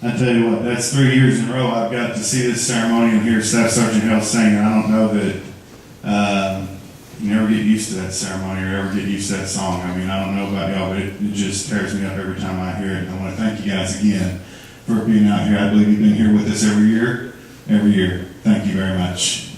I tell you what, that's 3 years in a row I've got to see this ceremony and hear Staff Sergeant Hale sing. I don't know that you never get used to that ceremony or ever get used to that song. I mean, I don't know about y'all, but it just tears me up every time I hear it. And I want to thank you guys again for being out here. I believe you've been here with us every year. Thank you very much.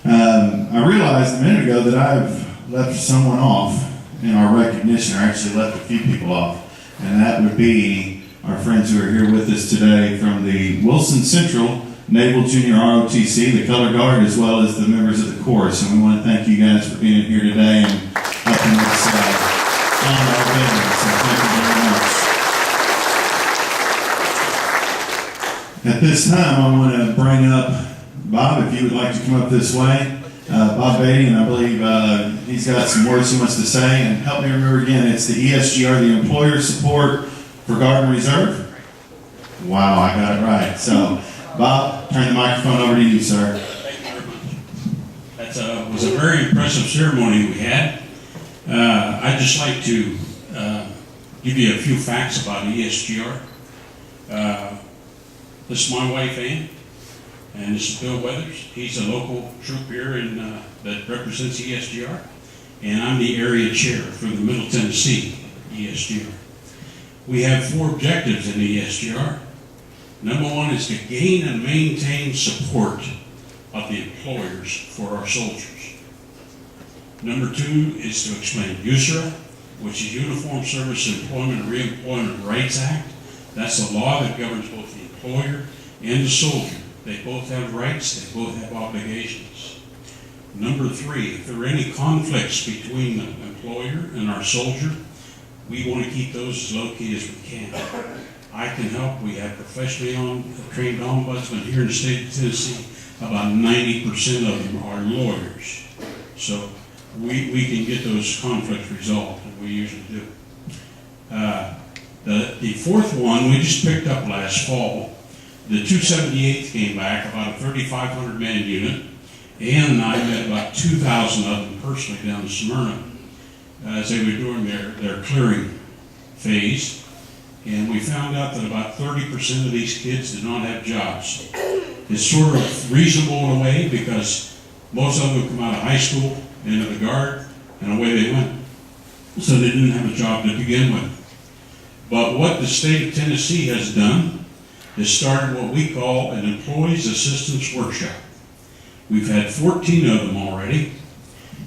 I realized a minute ago that I've left someone off in our recognition, or actually left a few people off, and that would be our friends who are here with us today from the Wilson Central Naval Junior ROTC, the Color Guard, as well as the members of the chorus. And we want to thank you guys for being here today and helping us on our business. So thank you very much. At this time, I want to bring up Bob, if you would like to come up this way. Bob Beatty, and I believe he's got some words he wants to say. And help me remember again, it's the ESGR, the Employer Support for Guard and Reserve. Wow, I got it right. So, Bob, turn the microphone over to you, sir. Thank you very much. That was a very impressive ceremony we had. I'd just like to give you a few facts about ESGR. This is my wife, Ann, and this is Bill Weathers. He's a local troop here that represents ESGR, and I'm the area chair for the Middle Tennessee ESGR. We have 4 objectives in the ESGR. Number 1 is to gain and maintain support of the employers for our soldiers. Number 2 is to explain USERA, which is Uniform Service Employment and Reemployment Rights Act. That's the law that governs both the employer and the soldier. They both have rights, they both have obligations. Number 3, if there are any conflicts between the employer and our soldier, we want to keep those as low key as we can. I can help. We have professionally trained ombudsmen here in the state of Tennessee. About 90% of them are lawyers. So we can get those conflicts resolved, and we usually do. The 4th one we just picked up last fall. The 278th came back, about a 3,500 man unit. Ann and I met about 2,000 of them personally down in Smyrna as they were doing their clearing phase. And we found out that about 30% of these kids did not have jobs. It's sort of reasonable in a way because most of them come out of high school, into the Guard, and away they went. So they didn't have a job to begin with. But what the state of Tennessee has done is started what we call an Employees Assistance Workshop. We've had 14 of them already,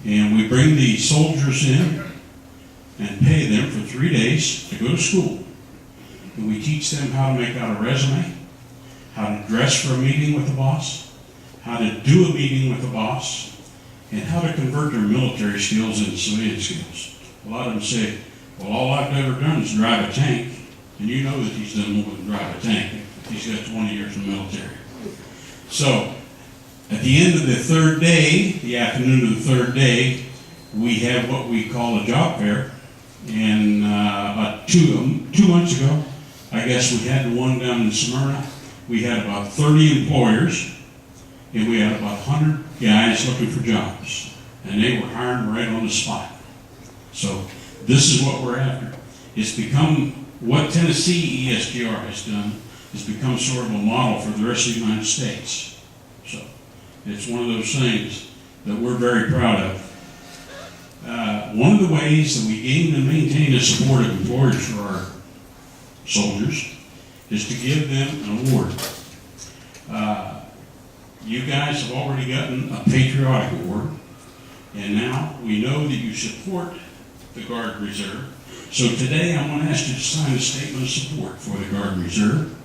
and we bring the soldiers in and pay them for 3 days to go to school. And we teach them how to make out a resume, how to dress for a meeting with the boss, how to do a meeting with the boss, and how to convert their military skills into civilian skills. A lot of them say, well, all I've ever done is drive a tank. And you know that he's done more than drive a tank. He's got 20 years in the military. So, at the end of the 3rd day, the afternoon of the 3rd day, we have what we call a job fair. And about two months ago, I guess we had the one down in Smyrna. We had about 30 employers, and we had about 100 guys looking for jobs. And they were hiring right on the spot. So this is what we're after. It's become, what Tennessee ESGR has done, has become sort of a model for the rest of the United States. So it's one of those things that we're very proud of. One of the ways that we gain and maintain the support of employers for our soldiers is to give them an award. You guys have already gotten a patriotic award, and now we know that you support the Guard and Reserve. So today I want to ask you to sign a statement of support for the Guard and Reserve.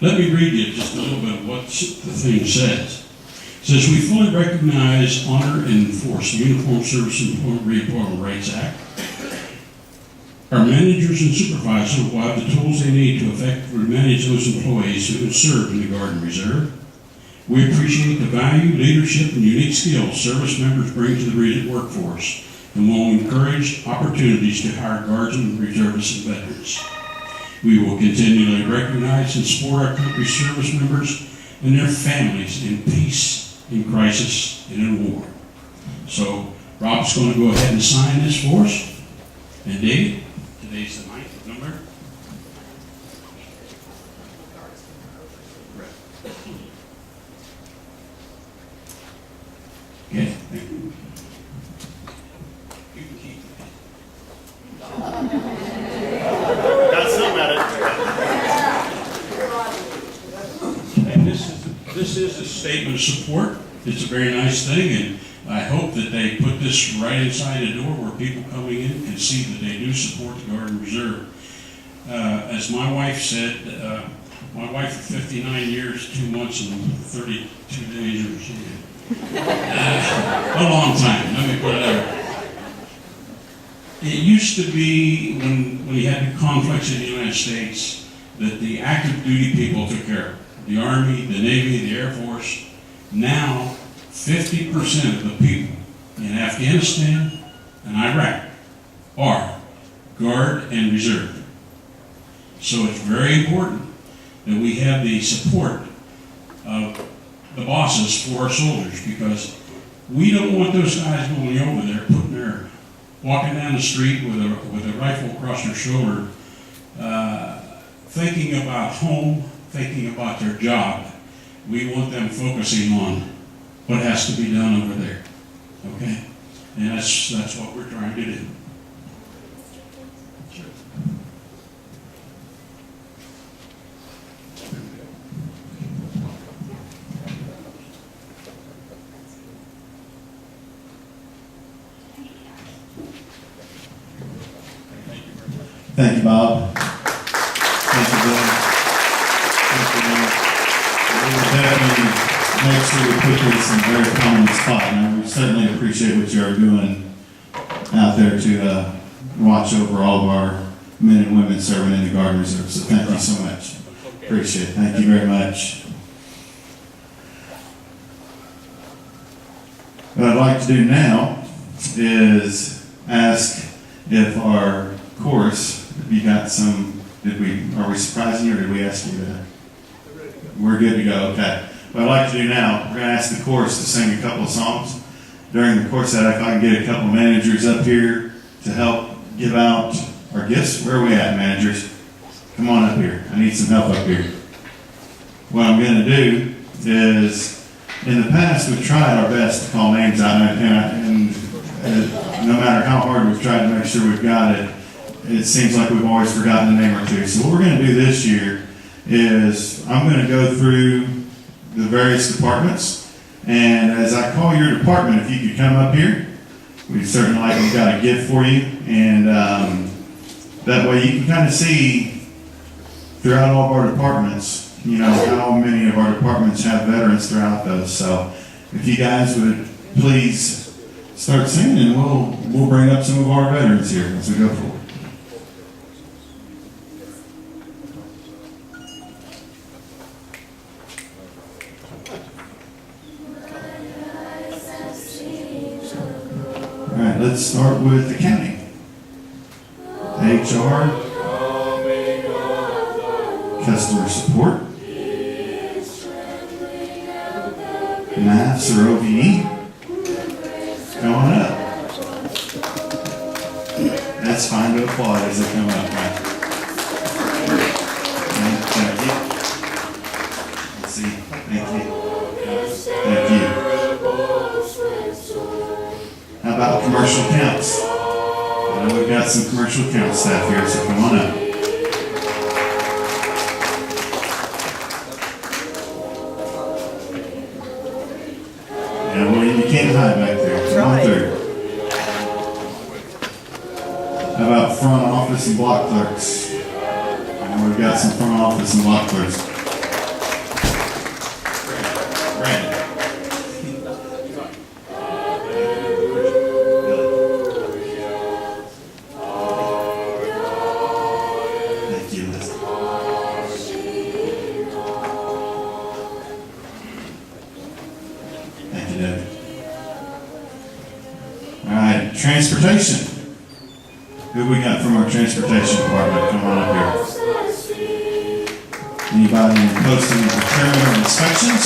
Let me read you just a little bit of what the thing says. It says, we fully recognize, honor, and enforce the Uniform Service and Reemployment Rights Act. Our managers and supervisors will have the tools they need to effectively manage those employees who would serve in the Guard and Reserve. We appreciate the value, leadership, and unique skills service members bring to the workforce, and will encourage opportunities to hire Guards and Reservists and veterans. We will continually recognize and support our country's service members and their families in peace, in crisis, and in war. So Rob's going to go ahead and sign this for us. And David, today's the 9th of November. is a statement of support. It's a very nice thing, and I hope that they put this right inside the door where people coming in can see that they do support the Garden Reserve. As my wife said, my wife for 59 years, 2 months, and 32 days, or something. A long time, let me put it that way. It used to be, when you had conflicts in the United States, that the active duty people took care of it. The Army, the Navy, the Air Force. Now, 50% of the people in Afghanistan and Iraq are Guard and Reserve. So it's very important that we have the support of the bosses for our soldiers, because we don't want those guys going over there, walking down the street with a rifle across their shoulder, thinking about home, thinking about their job. We want them focusing on what has to be done over there. Okay? And that's what we're trying to do. Thank you, Bob. Thank you, Bill. Thank you, Bill. We will definitely make sure we put this in a very prominent spot, and we certainly appreciate what you are doing out there to watch over all of our men and women serving in the Garden Reserve. So thank you so much. Appreciate it. Thank you very much. What I'd like to do now is ask if our chorus, you got some, are we surprising you, or did we ask you that? We're good to go, okay. What I'd like to do now, we're going to ask the chorus to sing a couple of songs. During the course of that, if I can get a couple of managers up here to help give out our gifts. Where are we at, managers? Come on up here. I need some help up here. What I'm going to do is, in the past, we've tried our best to call names out, and no matter how hard we've tried to make sure we've got it, it seems like we've always forgotten a name or two. So what we're going to do this year is I'm going to go through the various departments, and as I call your department, if you could come up here, we've got a gift for you, and that way you can kind of see throughout all of our departments, how many of our departments have veterans throughout those. So if you guys would please start singing, and we'll bring up some of our veterans here as we go forward. All right, let's start with accounting. HR, customer support, maths or OVE. Come on up. That's fine to applaud as they come up, right? Thank you. Let's see. Thank you. Thank you. How about commercial accounts? I know we've got some commercial account staff here, so come on up. Yeah, William, you can't hide back there. Come on through. How about front office and block clerks? I know we've got some front office and block clerks. Brandon. Thank you, Liz. Thank you, Debbie. All right, transportation. Who we got from our transportation department? Come on up here. Anybody in posting and procurement or inspections?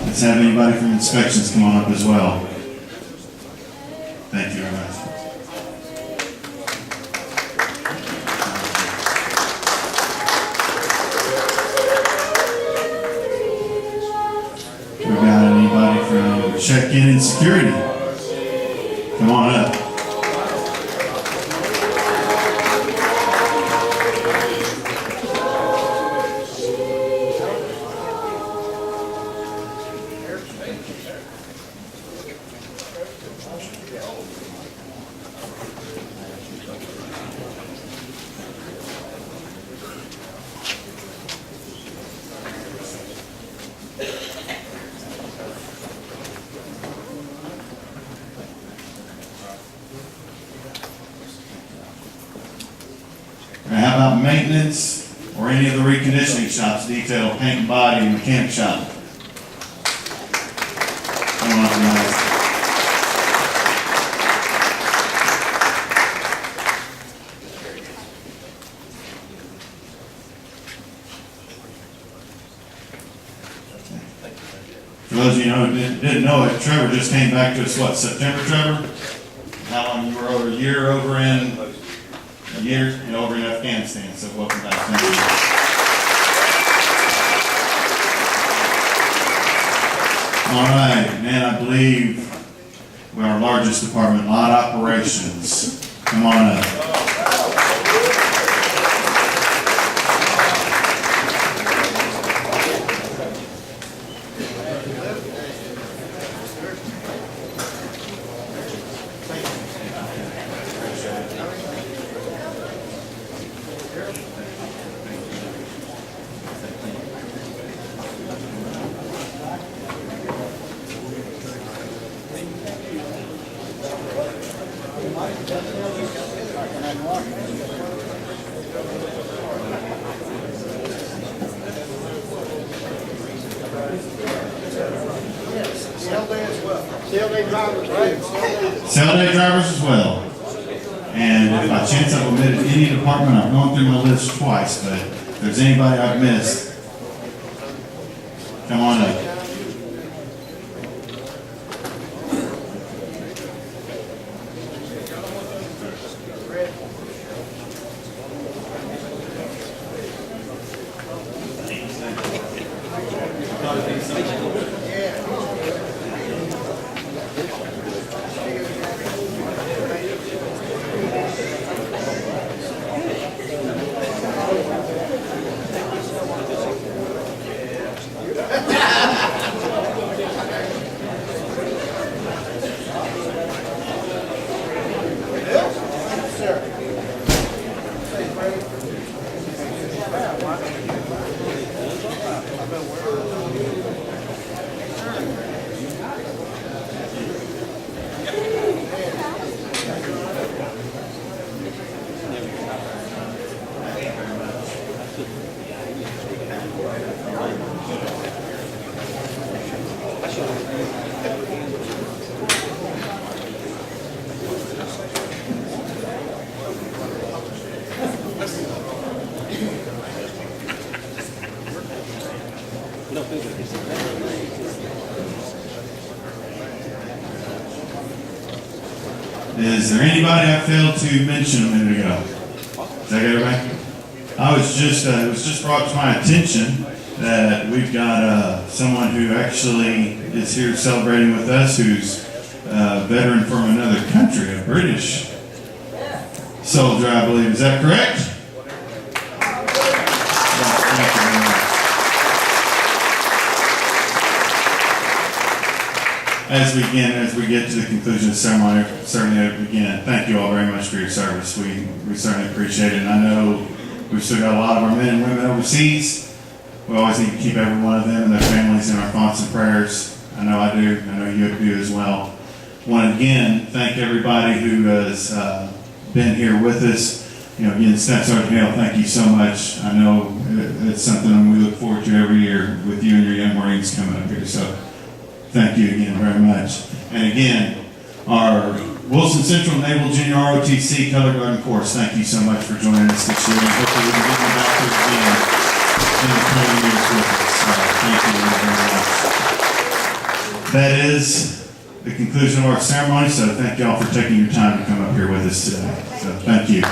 Let's have anybody from inspections come on up as well. Thank you very much. We got anybody from check-in and security? Come on up. about maintenance or any of the reconditioning shops, detail, paint and body, mechanic shop? Come on up, guys. For those of you who didn't know it, Trevor just came back to us, what, September, Trevor? How long you were over? A year over in Afghanistan, so welcome back. Thank you. All right, and I believe we're our largest department, lot operations. Come on up. Sale day drivers as well. And if by chance I've omitted any department, I've gone through my list twice, but if there's anybody I've missed, come on up. Is there anybody I failed to mention a minute ago? Is that good, everybody? It was just brought to my attention that we've got someone who actually is here celebrating with us, who's a veteran from another country, a British soldier, I believe. Is that correct? As we get to the conclusion of the ceremony, certainly again, thank you all very much for your service. We certainly appreciate it. And I know we've still got a lot of our men and women overseas. We always need to keep every one of them and their families in our thoughts and prayers. I know I do. I know you do as well. I want to again thank everybody who has been here with us. You know, again, Staff Sergeant Hale, thank you so much. I know it's something we look forward to every year with you and your young Marines coming up here. So thank you again very much. And again, our Wilson Central Naval Junior ROTC Color Guarding Course, thank you so much for joining us this year. And hopefully we can get you back here again in the coming years with us. Thank you very much. That is the conclusion of our ceremony, so thank you all for taking your time to come up here with us today. So thank you.